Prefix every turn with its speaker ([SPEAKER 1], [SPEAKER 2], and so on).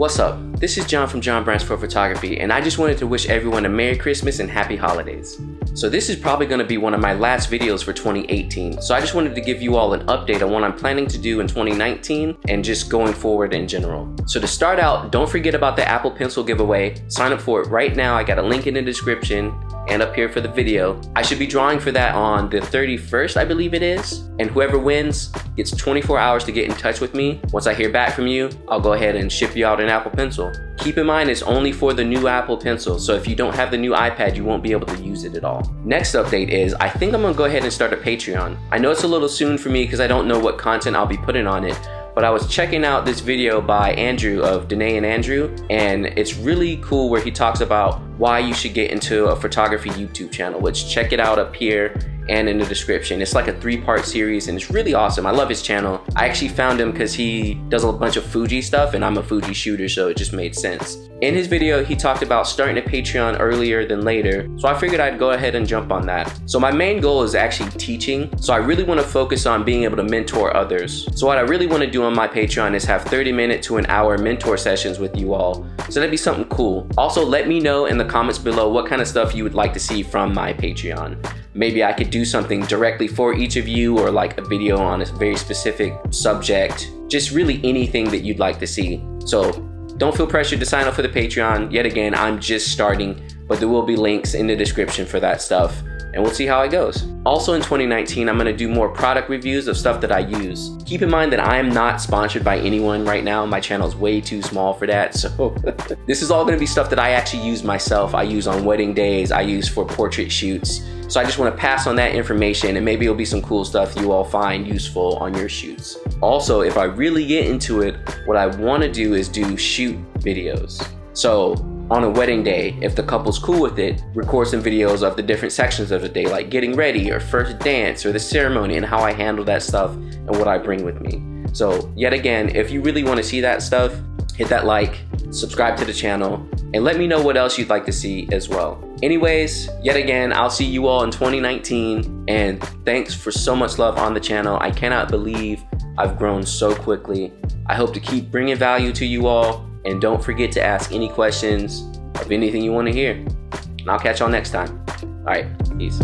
[SPEAKER 1] What's up? This is John from John Brands for Photography, and I just wanted to wish everyone a Merry Christmas and Happy Holidays. So this is probably going to be one of my last videos for 2018, so I just wanted to give you all an update on what I'm planning to do in 2019 and just going forward in general. So to start out, don't forget about the Apple Pencil giveaway. Sign up for it right now. I got a link in the description and up here for the video. I should be drawing for that on the 31st, I believe it is. And whoever wins gets 24 hours to get in touch with me. Once I hear back from you, I'll go ahead and ship you out an Apple Pencil. Keep in mind, it's only for the new Apple Pencil, so if you don't have the new iPad, you won't be able to use it at all. Next update is, I think I'm gonna go ahead and start a Patreon. I know it's a little soon for me because I don't know what content I'll be putting on it, but I was checking out this video by Andrew of Danae and Andrew, and it's really cool where he talks about why you should get into a photography YouTube channel, which check it out up here and in the description. It's like a 3-part series and it's really awesome. I love his channel. I actually found him because he does a bunch of Fuji stuff and I'm a Fuji shooter, so it just made sense. In his video, he talked about starting a Patreon earlier than later, so I figured I'd go ahead and jump on that. So my main goal is actually teaching, so I really want to focus on being able to mentor others. So what I really want to do on my Patreon is have 30-minute to an hour mentor sessions with you all, so that'd be something cool. Also, let me know in the comments below what kind of stuff you would like to see from my Patreon. Maybe I could do something directly for each of you, or like a video on a very specific subject, just really anything that you'd like to see. So don't feel pressured to sign up for the Patreon. Yet again, I'm just starting, but there will be links in the description for that stuff, and we'll see how it goes. Also in 2019, I'm gonna do more product reviews of stuff that I use. Keep in mind that I am not sponsored by anyone right now. My channel is way too small for that, so this is all gonna be stuff that I actually use myself. I use on wedding days, I use for portrait shoots. So I just want to pass on that information, and maybe it'll be some cool stuff you all find useful on your shoots. Also, if I really get into it, what I want to do is do shoot videos. So on a wedding day, if the couple's cool with it, record some videos of the different sections of the day, like getting ready or first dance or the ceremony, and how I handle that stuff and what I bring with me. So yet again, if you really want to see that stuff, hit that like, subscribe to the channel, and let me know what else you'd like to see as well. Anyways, yet again, I'll see you all in 2019, and thanks for so much love on the channel. I cannot believe I've grown so quickly. I hope to keep bringing value to you all, and don't forget to ask any questions of anything you want to hear. And I'll catch y'all next time. All right, peace.